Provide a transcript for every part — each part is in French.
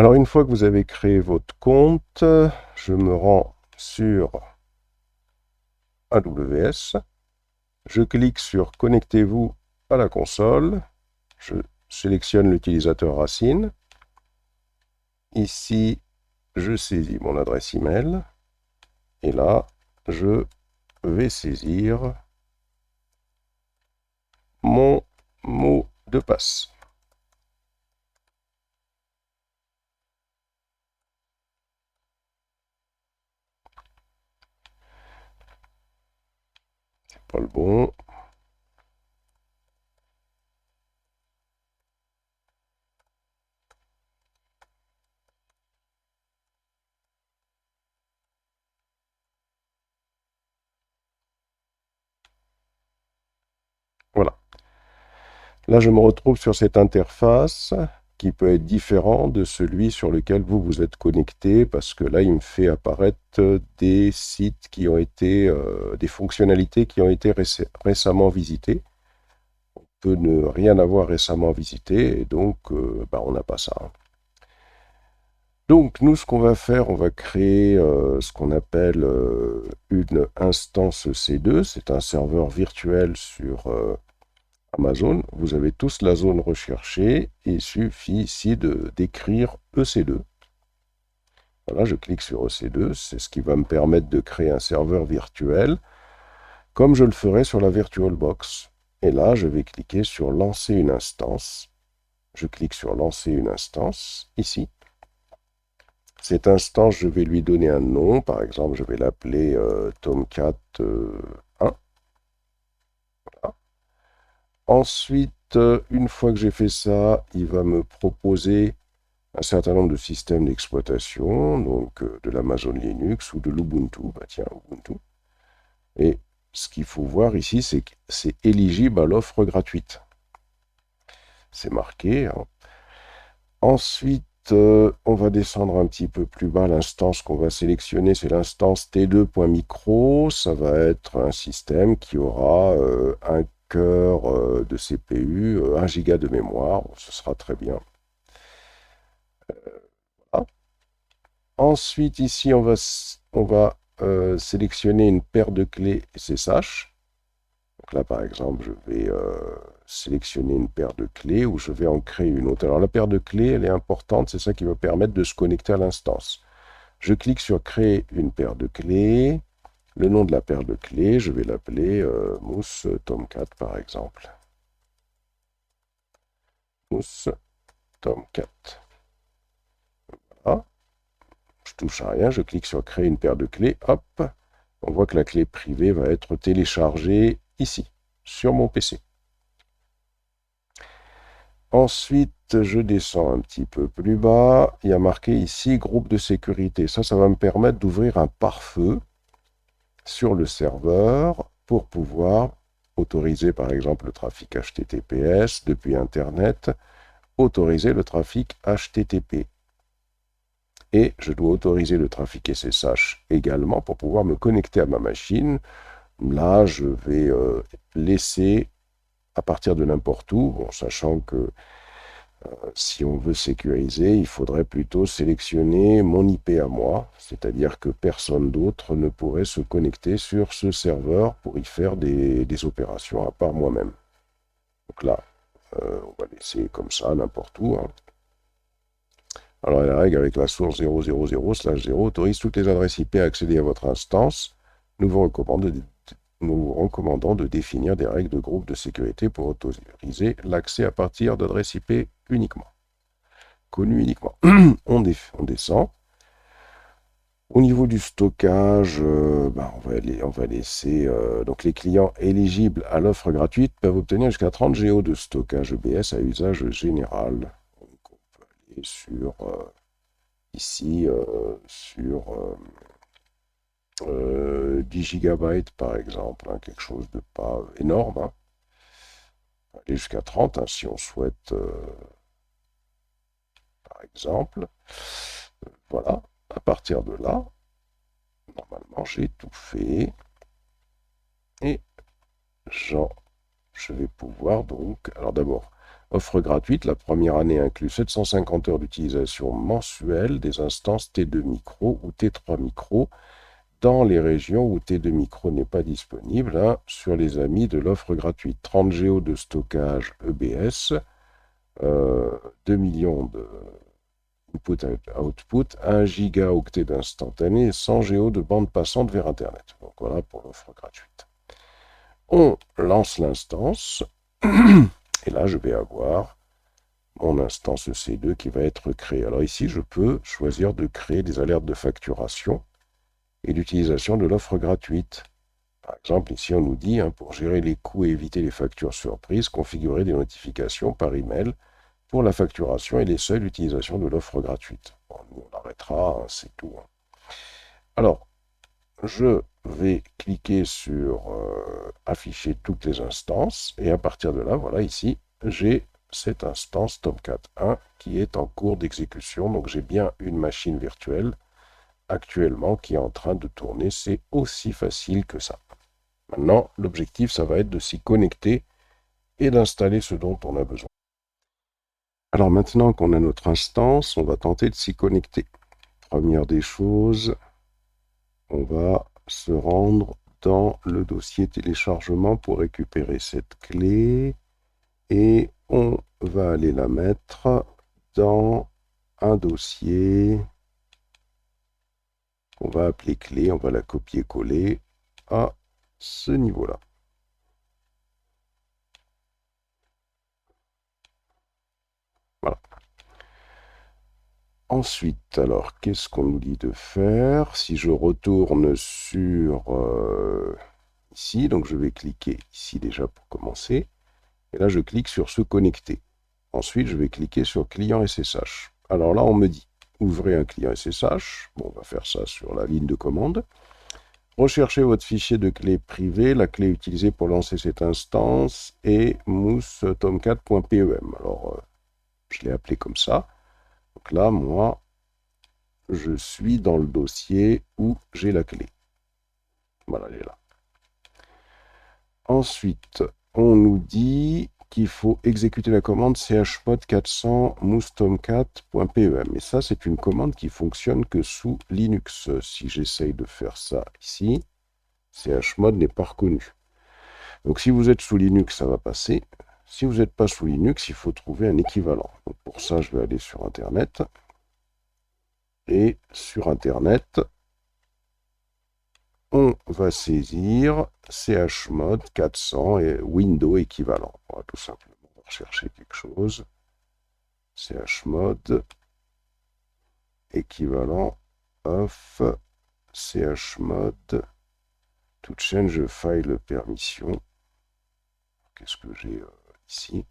Alors, une fois que vous avez créé votre compte, je me rends sur AWS. Je clique sur Connectez-vous à la console. Je sélectionne l'utilisateur Racine. Ici, je saisis mon adresse email. Et là, je vais saisir mon mot de passe. C'est pas le bon. Voilà. Là, je me retrouve sur cette interface qui peut être différent de celui sur lequel vous vous êtes connecté, parce que là, il me fait apparaître des sites qui ont été, des fonctionnalités qui ont été récemment visitées. On peut ne rien avoir récemment visité, et donc on n'a pas ça. Donc, nous, ce qu'on va faire, on va créer ce qu'on appelle une instance C2. C'est un serveur virtuel sur Amazon. Vous avez tous la zone recherchée. Il suffit ici d'écrire EC2. Voilà, je clique sur EC2. C'est ce qui va me permettre de créer un serveur virtuel, comme je le ferais sur la VirtualBox. Et là, je vais cliquer sur Lancer une instance. Je clique sur Lancer une instance, ici. Cette instance, je vais lui donner un nom. Par exemple, je vais l'appeler Tomcat 1. Voilà. Ensuite, une fois que j'ai fait ça, il va me proposer un certain nombre de systèmes d'exploitation, donc de l'Amazon Linux ou de l'Ubuntu. Bah tiens, Ubuntu. Et ce qu'il faut voir ici, c'est que c'est éligible à l'offre gratuite. C'est marqué, hein. Ensuite, on va descendre un petit peu plus bas. L'instance qu'on va sélectionner, c'est l'instance T2.micro. Ça va être un système qui aura un cœur de CPU, 1 giga de mémoire. Bon, ce sera très bien. Voilà. Ensuite, ici, on va sélectionner une paire de clés SSH. Donc là, par exemple, je vais sélectionner une paire de clés ou je vais en créer une autre. Alors, la paire de clés, elle est importante. C'est ça qui va permettre de se connecter à l'instance. Je clique sur Créer une paire de clés. Le nom de la paire de clés, je vais l'appeler Mousse Tomcat, par exemple. Mousse Tomcat. Voilà. Je touche à rien, je clique sur Créer une paire de clés. Hop, on voit que la clé privée va être téléchargée ici, sur mon PC. Ensuite, je descends un petit peu plus bas. Il y a marqué ici groupe de sécurité. Ça va me permettre d'ouvrir un pare-feu sur le serveur pour pouvoir autoriser par exemple le trafic HTTPS depuis Internet, autoriser le trafic HTTP. Et je dois autoriser le trafic SSH également pour pouvoir me connecter à ma machine. Là, je vais laisser à partir de n'importe où, bon, sachant que si on veut sécuriser, il faudrait plutôt sélectionner mon IP à moi, c'est-à-dire que personne d'autre ne pourrait se connecter sur ce serveur pour y faire des opérations à part moi-même. Donc là, on va laisser comme ça, n'importe où, hein. Alors la règle avec la source 000/0 autorise toutes les adresses IP à accéder à votre instance. Nous vous recommandons de définir des règles de groupe de sécurité pour autoriser l'accès à partir d'adresses IP uniquement. Connu uniquement. On descend. Au niveau du stockage, on va laisser. Donc, les clients éligibles à l'offre gratuite peuvent obtenir jusqu'à 30 Go de stockage EBS à usage général. Donc, on peut aller sur. Ici, sur 10 gigabytes par exemple, hein, quelque chose de pas énorme, hein. On peut aller jusqu'à 30 hein, si on souhaite, par exemple. Voilà, à partir de là, normalement j'ai tout fait. Et je vais pouvoir donc. Alors d'abord, Offre gratuite, la première année inclut 750 heures d'utilisation mensuelle des instances T2 micro ou T3 micro dans les régions où T2 micro n'est pas disponible, hein, sur les amis de l'offre gratuite. 30 Go de stockage EBS, 2 millions de input-output, 1 gigaoctet d'instantané et 100 Go de bande passante vers Internet. Donc voilà pour l'offre gratuite. On lance l'instance, et là je vais avoir mon instance EC2 qui va être créée. Alors ici, je peux choisir de créer des alertes de facturation et d'utilisation de l'offre gratuite. Par exemple, ici, on nous dit, hein, pour gérer les coûts et éviter les factures surprises, configurer des notifications par email pour la facturation et les seules utilisations de l'offre gratuite. Bon, nous, on arrêtera, hein, c'est tout. Hein. Alors, je vais cliquer sur afficher toutes les instances et à partir de là, voilà, ici, j'ai cette instance Tomcat 1 qui est en cours d'exécution. Donc, j'ai bien une machine virtuelle actuellement qui est en train de tourner. C'est aussi facile que ça. Maintenant, l'objectif, ça va être de s'y connecter et d'installer ce dont on a besoin. Alors maintenant qu'on a notre instance, on va tenter de s'y connecter. Première des choses, on va se rendre dans le dossier téléchargement pour récupérer cette clé et on va aller la mettre dans un dossier qu'on va appeler clé. On va la copier-coller à ce niveau-là. Voilà. Ensuite, alors, qu'est-ce qu'on nous dit de faire? Si je retourne sur ici, donc je vais cliquer ici déjà pour commencer. Et là, je clique sur se connecter. Ensuite, je vais cliquer sur client SSH. Alors là, on me dit, ouvrez un client SSH. Bon, on va faire ça sur la ligne de commande. Recherchez votre fichier de clé privée. La clé utilisée pour lancer cette instance est mousse.tomcat.pem. Alors, je l'ai appelé comme ça. Donc là, moi, je suis dans le dossier où j'ai la clé. Voilà, elle est là. Ensuite, on nous dit qu'il faut exécuter la commande chmod 400 mousse.tomcat.pem. Et ça, c'est une commande qui fonctionne que sous Linux. Si j'essaye de faire ça ici, chmod n'est pas reconnu. Donc si vous êtes sous Linux, ça va passer. Si vous n'êtes pas sous Linux, il faut trouver un équivalent. Donc pour ça, je vais aller sur Internet. Et sur Internet, on va saisir chmod 400 et window équivalent. On va tout simplement rechercher quelque chose. Chmod équivalent of chmod to change file permission. Qu'est-ce que j'ai ici?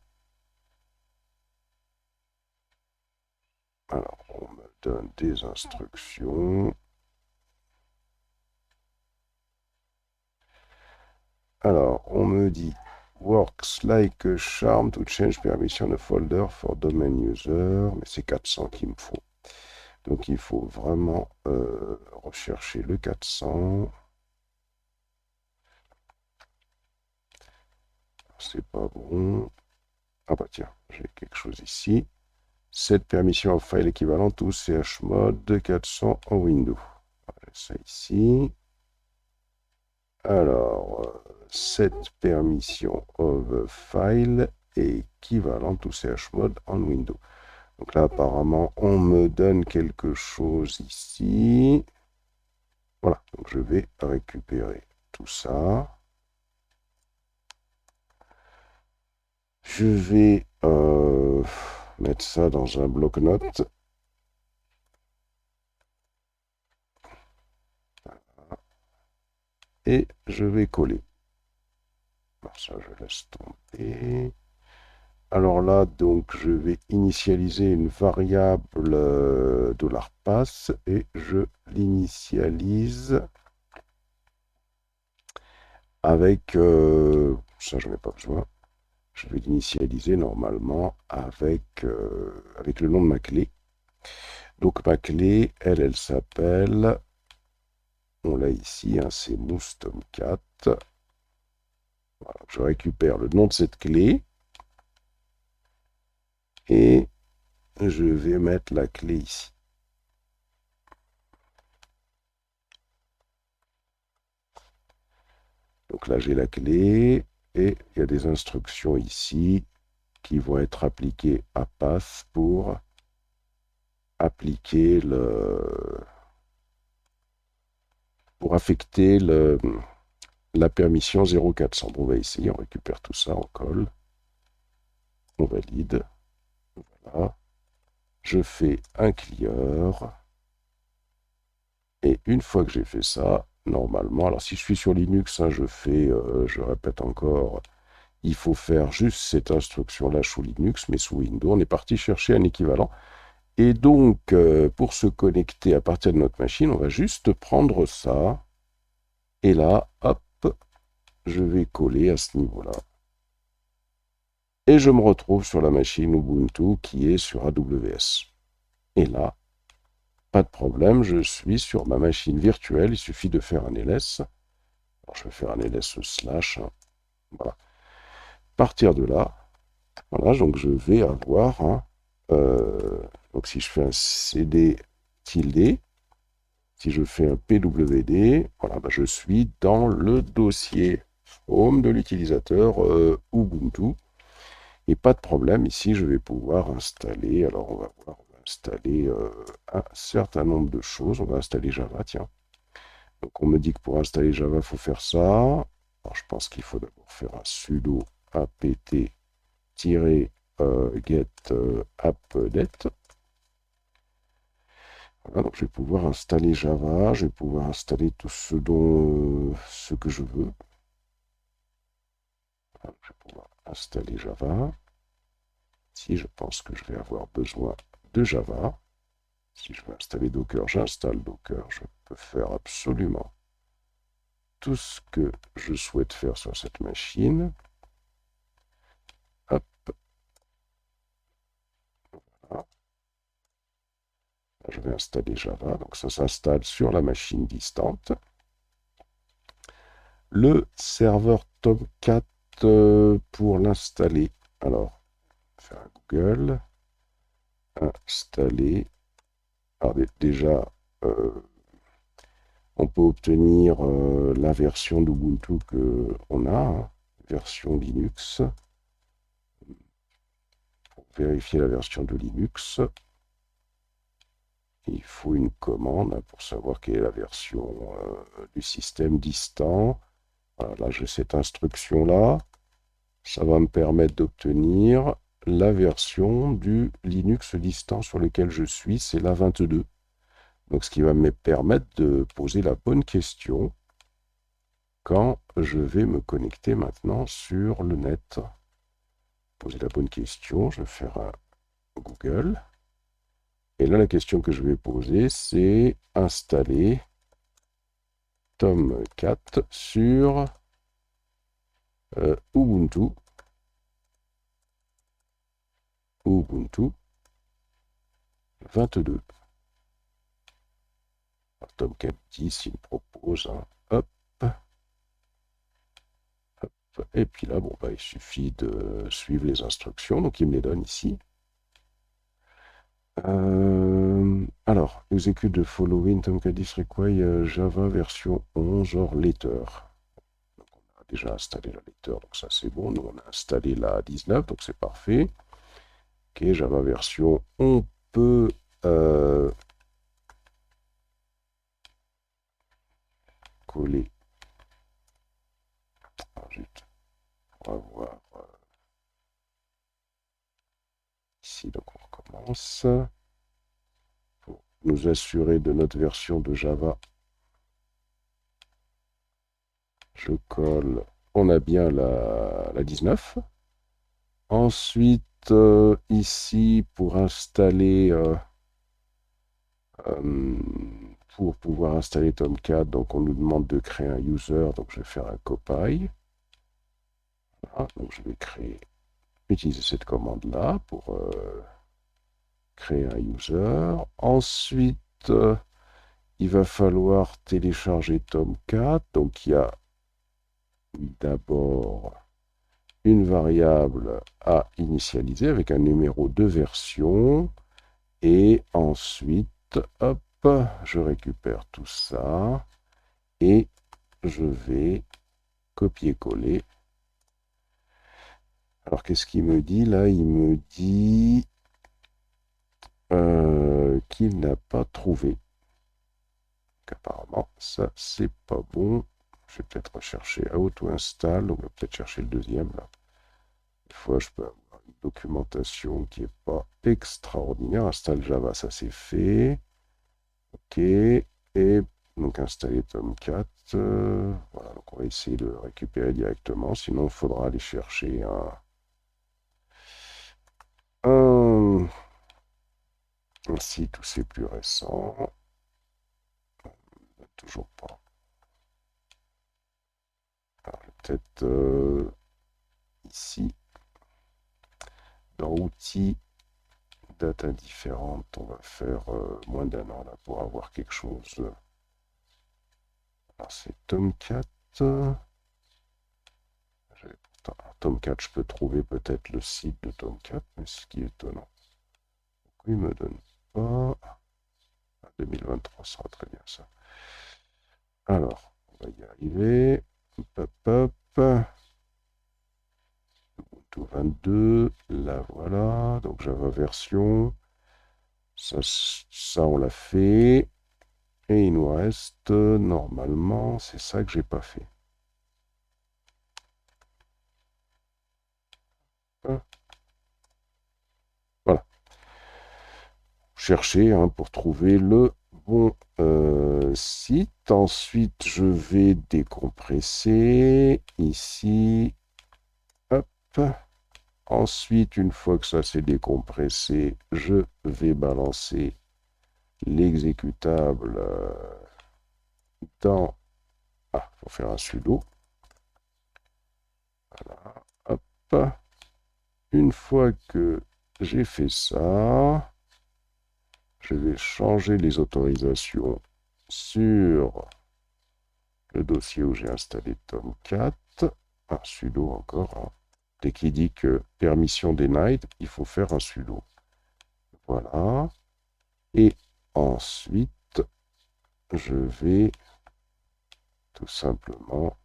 Alors, on me donne des instructions. Alors, on me dit works like a charm to change permission of folder for domain user, mais c'est 400 qu'il me faut. Donc, il faut vraiment rechercher le 400. C'est pas bon. Ah bah tiens, j'ai quelque chose ici. Cette permission of file équivalent to chmod 400 en window. Voilà, ça ici. Alors, cette permission of file est équivalente au chmod en window. Donc là, apparemment, on me donne quelque chose ici. Voilà, donc je vais récupérer tout ça. Je vais mettre ça dans un bloc-notes. Et je vais coller. Alors ça, je laisse tomber. Alors là, donc, je vais initialiser une variable $pass et je l'initialise avec, ça je n'ai pas besoin, je vais l'initialiser normalement avec, avec le nom de ma clé. Donc ma clé, elle s'appelle, on l'a ici, hein, c'est mousse.tomcat. Voilà, je récupère le nom de cette clé. Et je vais mettre la clé ici. Donc là, j'ai la clé et il y a des instructions ici qui vont être appliquées à path pour appliquer pour affecter la permission 0400. Bon, on va essayer, on récupère tout ça, on colle, on valide. Voilà. Je fais un clear. Et une fois que j'ai fait ça, normalement, alors si je suis sur Linux, hein, je répète encore, il faut faire juste cette instruction-là sous Linux, mais sous Windows, on est parti chercher un équivalent. Et donc, pour se connecter à partir de notre machine, on va juste prendre ça. Et là, hop, je vais coller à ce niveau-là. Et je me retrouve sur la machine Ubuntu qui est sur AWS. Et là, pas de problème, je suis sur ma machine virtuelle. Il suffit de faire un ls. Alors, je vais faire un ls slash. Voilà. À partir de là, voilà, donc je vais avoir, donc si je fais un cd tilde, si je fais un pwd, voilà, bah je suis dans le dossier home de l'utilisateur Ubuntu. Et pas de problème, ici je vais pouvoir installer, alors on va voir, on va installer un certain nombre de choses. On va installer Java, tiens. Donc on me dit que pour installer Java, il faut faire ça. Alors je pense qu'il faut d'abord faire un sudo apt-get update. Voilà, donc je vais pouvoir installer Java, je vais pouvoir installer tout ce que je veux. Voilà, je vais pouvoir installer Java. Si je pense que je vais avoir besoin de Java, si je veux installer Docker, j'installe Docker. Je peux faire absolument tout ce que je souhaite faire sur cette machine. Hop. Voilà. Je vais installer Java. Donc ça s'installe sur la machine distante. Le serveur Tomcat pour l'installer. Alors, faire un Google. Installer. Alors déjà, on peut obtenir la version d'Ubuntu qu'on a, hein, version Linux. Pour vérifier la version de Linux, il faut une commande hein, pour savoir quelle est la version du système distant. Voilà, là, j'ai cette instruction-là. Ça va me permettre d'obtenir la version du Linux distant sur lequel je suis, c'est la 22. Donc, ce qui va me permettre de poser la bonne question quand je vais me connecter maintenant sur le net. Poser la bonne question, je vais faire un Google. Et là, la question que je vais poser, c'est installer Tomcat sur Ubuntu. Ubuntu 22. Alors, Tomcat 10, il me propose un hop. Et puis là, bon, bah, il suffit de suivre les instructions. Donc, il me les donne ici. Alors, execute the following Tomcat 10 require Java version 11 or later. Donc, on a déjà installé la later, donc ça c'est bon. Nous, on a installé la 19, donc c'est parfait. Ok, Java version, on peut coller. Alors, on va voir ici, donc on recommence. Pour nous assurer de notre version de Java, je colle, on a bien la 19. Ensuite, ici, pour installer, pour pouvoir installer Tomcat, donc on nous demande de créer un user, donc je vais faire un copy. Voilà, donc je vais utiliser cette commande-là pour créer un user. Ensuite, il va falloir télécharger Tomcat. Donc, il y a d'abord une variable à initialiser avec un numéro de version. Et ensuite, hop, je récupère tout ça et je vais copier-coller. Alors, qu'est-ce qu'il me dit là? Il me dit qu'il n'a pas trouvé. Donc, apparemment, ça, c'est pas bon. Je vais peut-être rechercher auto-install. On va peut-être chercher le deuxième là. Des fois, je peux avoir une documentation qui n'est pas extraordinaire. Install Java, ça c'est fait. Ok. Et donc installer Tomcat. Voilà, donc on va essayer de récupérer directement. Sinon, il faudra aller chercher un site où c'est plus récent. Toujours pas. Alors, peut-être ici, dans outils, date indifférente, on va faire moins d'un an là pour avoir quelque chose. Alors c'est Tomcat. Tomcat, je peux trouver peut-être le site de Tomcat, mais ce qui est étonnant. Pourquoi il ne me donne pas? 2023 sera très bien ça. Alors, on va y arriver. Hop, hop, hop. Ubuntu 22, là voilà. Donc Java version. Ça on l'a fait. Et il nous reste, normalement, c'est ça que j'ai pas fait. Voilà. Chercher pour trouver le bon site. Ensuite, je vais décompresser ici. Hop. Ensuite, une fois que ça s'est décompressé, je vais balancer l'exécutable dans... Ah, il faut faire un sudo. Voilà. Hop. Une fois que j'ai fait ça, je vais changer les autorisations sur le dossier où j'ai installé Tomcat. Un sudo encore. Dès qu'il dit que permission denied, il faut faire un sudo. Voilà. Et ensuite, je vais tout simplement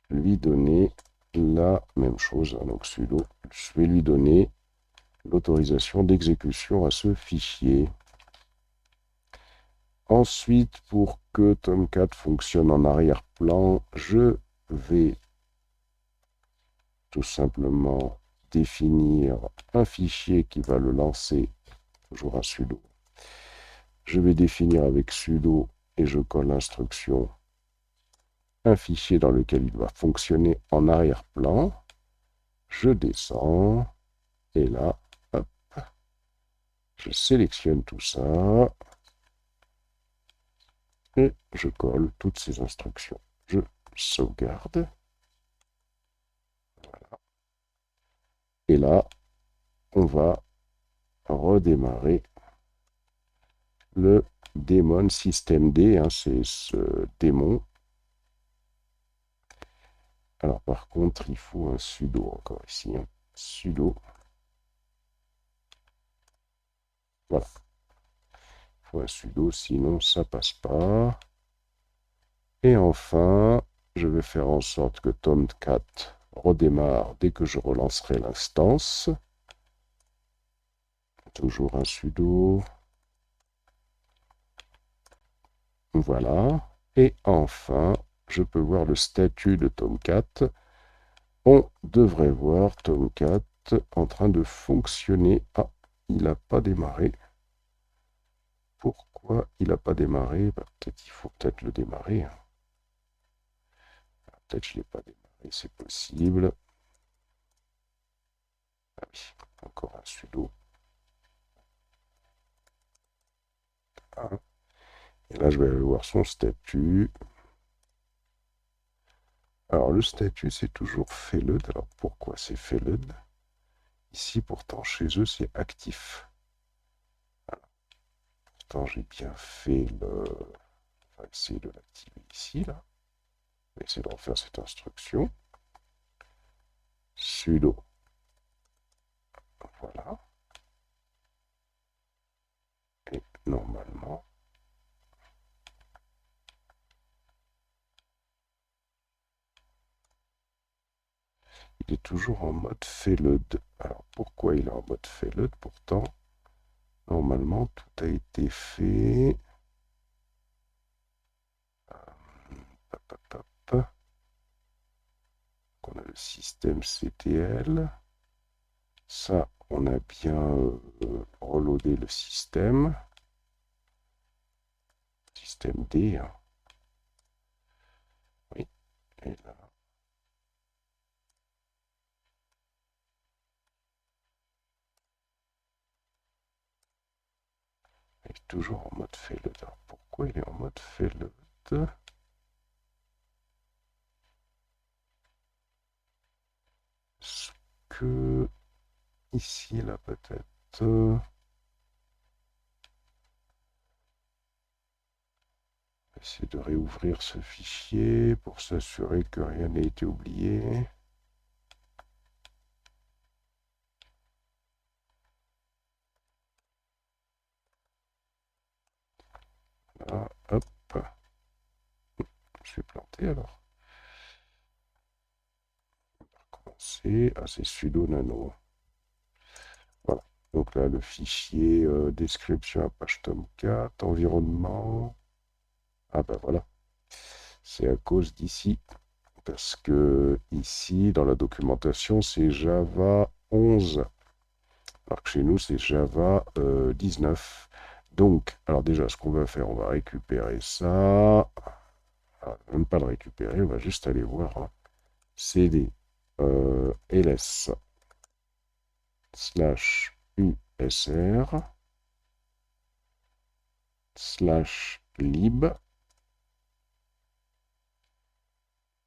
lui donner la même chose. Donc sudo, je vais lui donner l'autorisation d'exécution à ce fichier. Ensuite, pour que Tomcat fonctionne en arrière-plan, je vais tout simplement définir un fichier qui va le lancer, toujours un sudo. Je vais définir avec sudo et je colle l'instruction un fichier dans lequel il va fonctionner en arrière-plan. Je descends et là, hop, je sélectionne tout ça et je colle toutes ces instructions. Je sauvegarde. Voilà. Et là, on va redémarrer le daemon systemd, c'est ce démon. Alors par contre, il faut un sudo encore ici. Sudo. Voilà. Il faut un sudo, sinon ça passe pas. Et enfin, je vais faire en sorte que Tomcat redémarre dès que je relancerai l'instance. Toujours un sudo. Voilà. Et enfin, je peux voir le statut de Tomcat. On devrait voir Tomcat en train de fonctionner. Ah, il n'a pas démarré. Pourquoi il n'a pas démarré? Peut-être il faut peut-être le démarrer. Peut-être je ne l'ai pas démarré, c'est possible. Ah oui, encore un sudo. Ah. Et là, je vais aller voir son statut. Alors, le statut, c'est toujours failed. Alors, pourquoi c'est failed? Ici, pourtant, chez eux, c'est actif. Voilà. Pourtant, j'ai bien fait le... On va essayer de l'activer ici, là. On va essayer de refaire cette instruction. sudo. Voilà. Et normalement, il est toujours en mode feloed. Alors pourquoi il est en mode feloed? Pourtant, normalement, tout a été fait. Hop, hop, hop. On a le système CTL. Ça, on a bien reloadé le système. Système D. Hein. Oui. Et là, il est toujours en mode failed. Alors, pourquoi il est en mode failed? Est-ce que ici, là, peut-être. Essayer de réouvrir ce fichier pour s'assurer que rien n'a été oublié. Là, hop. Je suis planté alors. On va recommencer. Ah, c'est sudo nano. Voilà. Donc là, le fichier description Apache Tomcat, environnement. Ah ben voilà. C'est à cause d'ici. Parce que ici, dans la documentation, c'est Java 11. Alors que chez nous, c'est Java 19. Donc, alors déjà, ce qu'on va faire, on va récupérer ça. Ah, même pas le récupérer, on va juste aller voir. Hein. CD ls slash usr slash lib.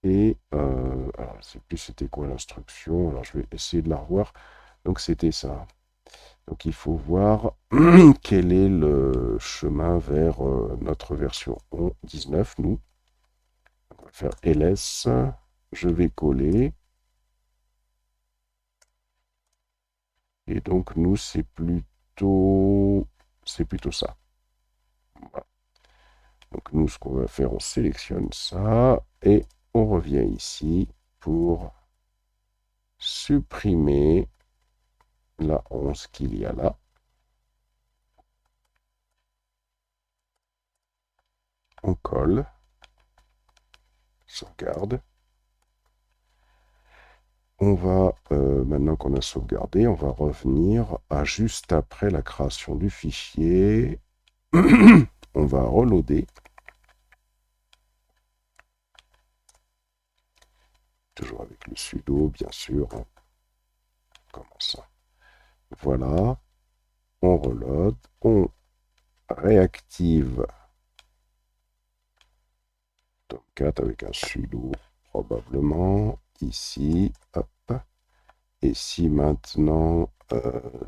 Et alors, je ne sais plus c'était quoi l'instruction. Alors, je vais essayer de la revoir. Donc, c'était ça. Donc, il faut voir quel est le chemin vers notre version 19, nous. On va faire ls. Je vais coller. Et donc, nous, c'est plutôt ça. Voilà. Donc, nous, ce qu'on va faire, on sélectionne ça et on revient ici pour supprimer la 11 qu'il y a là. On colle, sauvegarde. On va, maintenant qu'on a sauvegardé, on va revenir à juste après la création du fichier. On va reloader. Toujours avec le sudo, bien sûr. Comment ça? Voilà. On reload. On réactive Tomcat avec un sudo, probablement. Ici. Hop. Et si maintenant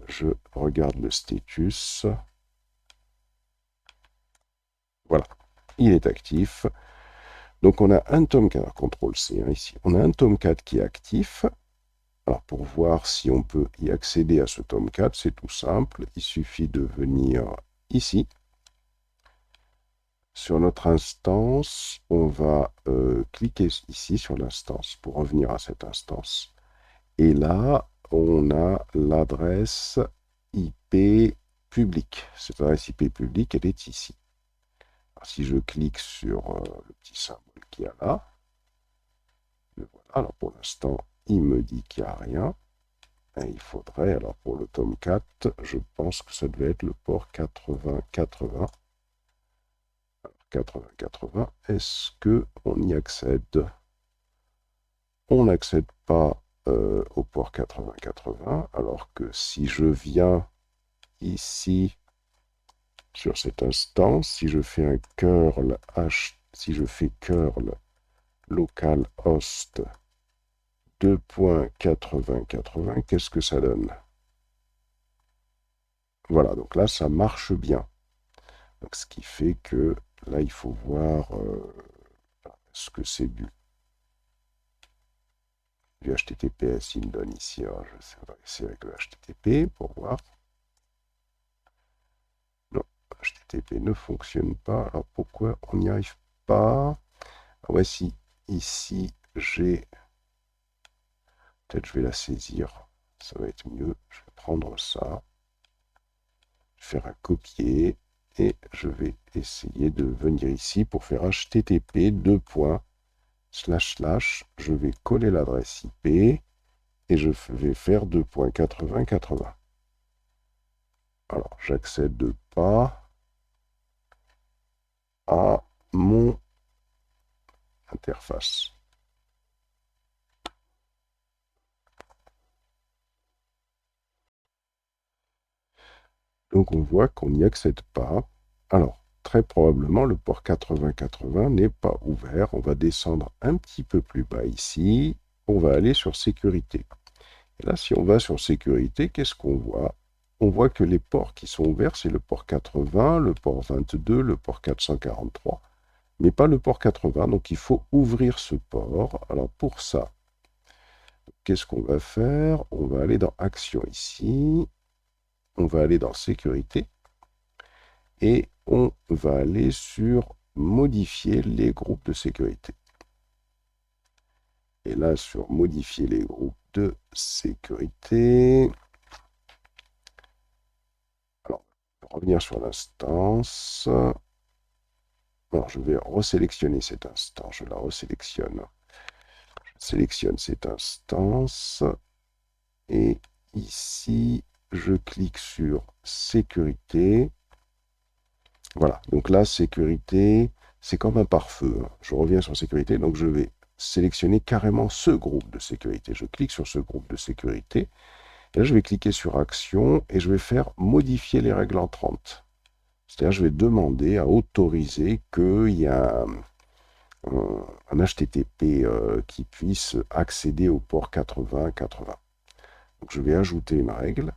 je regarde le status, voilà, il est actif. Donc on a un Tomcat, CTRL-C ici, on a un Tomcat qui est actif. Alors pour voir si on peut y accéder à ce Tomcat, c'est tout simple, il suffit de venir ici. Sur notre instance, on va cliquer ici sur l'instance pour revenir à cette instance. Et là, on a l'adresse IP publique. Cette adresse IP publique, elle est ici. Alors, si je clique sur le petit symbole qu'il y a là, voilà. Alors pour l'instant, il me dit qu'il n'y a rien. Et il faudrait, alors pour le Tomcat, je pense que ça devait être le port 8080. 8080, est-ce qu'on y accède? On n'accède pas au port 8080, alors que si je viens ici sur cette instance, si je fais un curl h, si je fais curl localhost 2.8080, qu'est-ce que ça donne? Voilà, donc là, ça marche bien. Donc, ce qui fait que là, il faut voir ce que c'est du du HTTPS, il me donne ici. Alors, je vais essayer avec le HTTP pour voir. Non, HTTP ne fonctionne pas. Alors pourquoi on n'y arrive pas? Ah ouais, si ici j'ai... Peut-être je vais la saisir. Ça va être mieux. Je vais prendre ça, faire un copier et je vais essayer de venir ici pour faire HTTP : je vais coller l'adresse IP et je vais faire 2.80.80. Alors, j'accède pas à mon interface. Donc, on voit qu'on n'y accède pas. Alors, très probablement, le port 8080 n'est pas ouvert. On va descendre un petit peu plus bas ici. On va aller sur sécurité. Et là, si on va sur sécurité, qu'est-ce qu'on voit? On voit que les ports qui sont ouverts, c'est le port 80, le port 22, le port 443, mais pas le port 80. Donc, il faut ouvrir ce port. Alors, pour ça, qu'est-ce qu'on va faire? On va aller dans Action ici. On va aller dans Sécurité. Et on va aller sur Modifier les groupes de sécurité. Et là, sur Modifier les groupes de sécurité, alors, revenir sur l'instance. Alors, je vais resélectionner cette instance. Je la resélectionne. Je sélectionne cette instance. Et ici, je clique sur Sécurité. Voilà. Donc là, Sécurité, c'est comme un pare-feu. Je reviens sur Sécurité. Donc, je vais sélectionner carrément ce groupe de sécurité. Je clique sur ce groupe de sécurité. Et là, je vais cliquer sur Action et je vais faire Modifier les règles entrantes. C'est-à-dire, je vais demander à autoriser qu'il y a un HTTP qui puisse accéder au port 80-80. Donc, je vais ajouter une règle,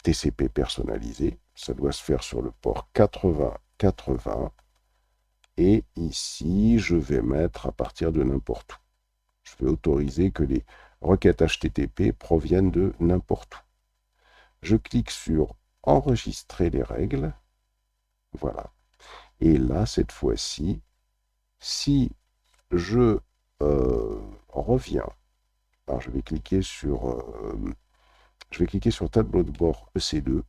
TCP personnalisé. Ça doit se faire sur le port 80-80. Et ici, je vais mettre à partir de n'importe où. Je vais autoriser que les requêtes HTTP proviennent de n'importe où. Je clique sur Enregistrer les règles. Voilà. Et là, cette fois-ci, si je reviens, alors je vais cliquer sur tableau de bord EC2,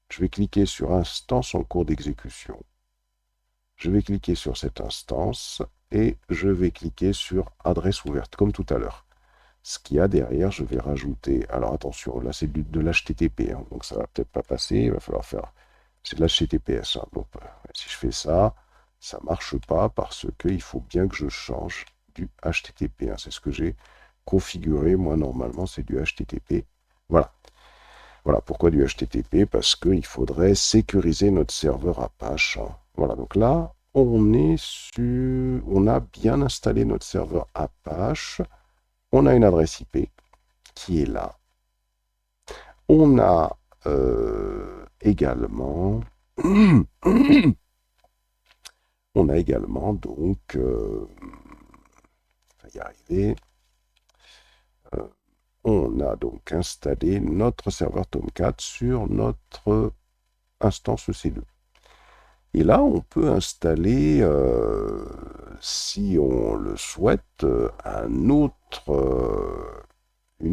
je vais cliquer sur instance en cours d'exécution, je vais cliquer sur cette instance et je vais cliquer sur adresse ouverte, comme tout à l'heure. Ce qu'il y a derrière, je vais rajouter, alors attention, là c'est de l'HTTP, hein, donc ça va peut-être pas passer, il va falloir faire, c'est de l'HTTPS, hein, donc si je fais ça, ça marche pas parce qu'il faut bien que je change du HTTP, hein, c'est ce que j'ai configuré, moi normalement c'est du HTTP, voilà. Voilà, pourquoi du HTTP? Parce qu'il faudrait sécuriser notre serveur Apache, hein. Voilà, donc là, on a bien installé notre serveur Apache, on a une adresse IP qui est là. On a également, donc, on va y arriver, on a donc installé notre serveur Tomcat sur notre instance EC2. Et là, on peut installer, si on le souhaite, une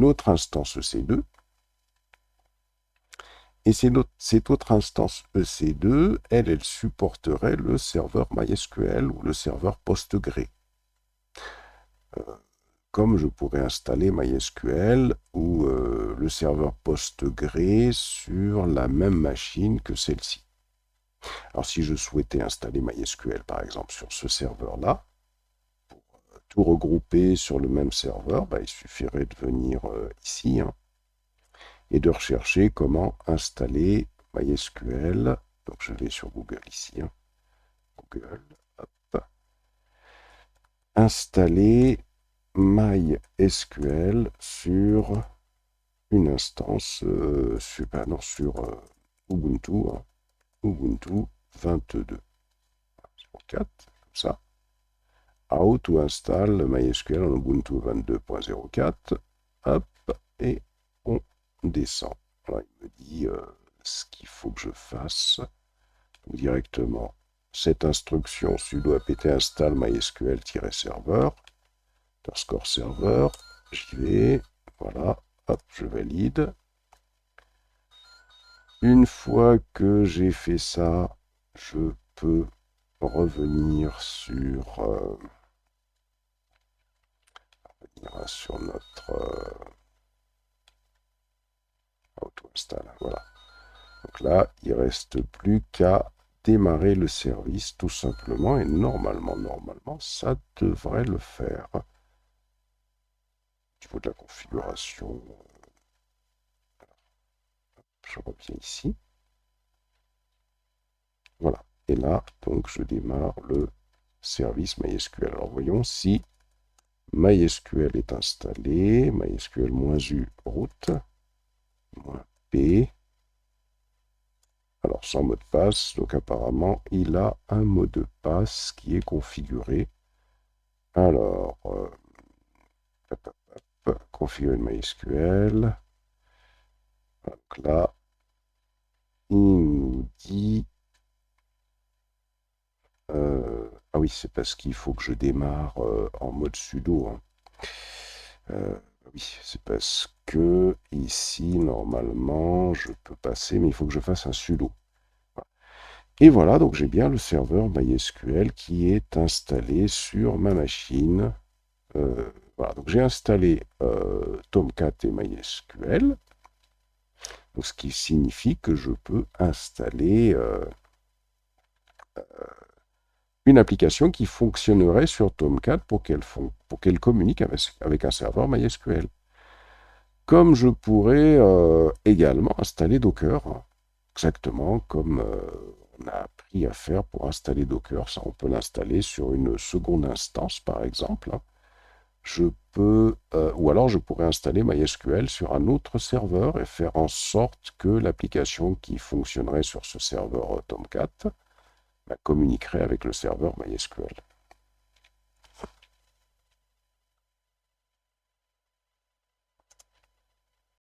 autre instance EC2. Et cette autre instance EC2, elle supporterait le serveur MySQL ou le serveur Postgre. Comme je pourrais installer MySQL ou le serveur Postgre sur la même machine que celle-ci. Alors, si je souhaitais installer MySQL, par exemple, sur ce serveur-là, pour tout regrouper sur le même serveur, il suffirait de venir ici, hein, et de rechercher comment installer MySQL. Donc, je vais sur Google ici, hein. Google, hop. Installer MySQL sur une instance, sur Ubuntu, hein, Ubuntu 22. 4, comme ça. how to install MySQL en Ubuntu 22.04. Hop, et on descend. Alors, il me dit ce qu'il faut que je fasse. Donc, directement, cette instruction sudo apt install mysql-serveur, underscore serveur, j'y vais, voilà, hop, je valide. Une fois que j'ai fait ça, je peux revenir sur notre auto-install. Voilà. Donc là, il ne reste plus qu'à démarrer le service tout simplement et normalement, ça devrait le faire. Au niveau de la configuration, je reviens ici. Voilà. Et là, donc, je démarre le service MySQL. Alors, voyons si MySQL est installé. MySQL-U root, -P. Alors, sans mot de passe. Donc, apparemment, il a un mot de passe qui est configuré. Alors, configurer MySQL. Donc là, il nous dit... ah oui, c'est parce qu'il faut que je démarre en mode sudo. Oui, c'est parce que ici, normalement, je peux passer, mais il faut que je fasse un sudo. Et voilà, donc j'ai bien le serveur MySQL qui est installé sur ma machine. Voilà, donc j'ai installé Tomcat et MySQL, donc ce qui signifie que je peux installer une application qui fonctionnerait sur Tomcat pour qu'elle communique avec un serveur MySQL. Comme je pourrais également installer Docker, exactement comme on a appris à faire pour installer Docker. Ça, on peut l'installer sur une seconde instance, par exemple. Je peux, ou alors je pourrais installer MySQL sur un autre serveur et faire en sorte que l'application qui fonctionnerait sur ce serveur Tomcat communiquerait avec le serveur MySQL.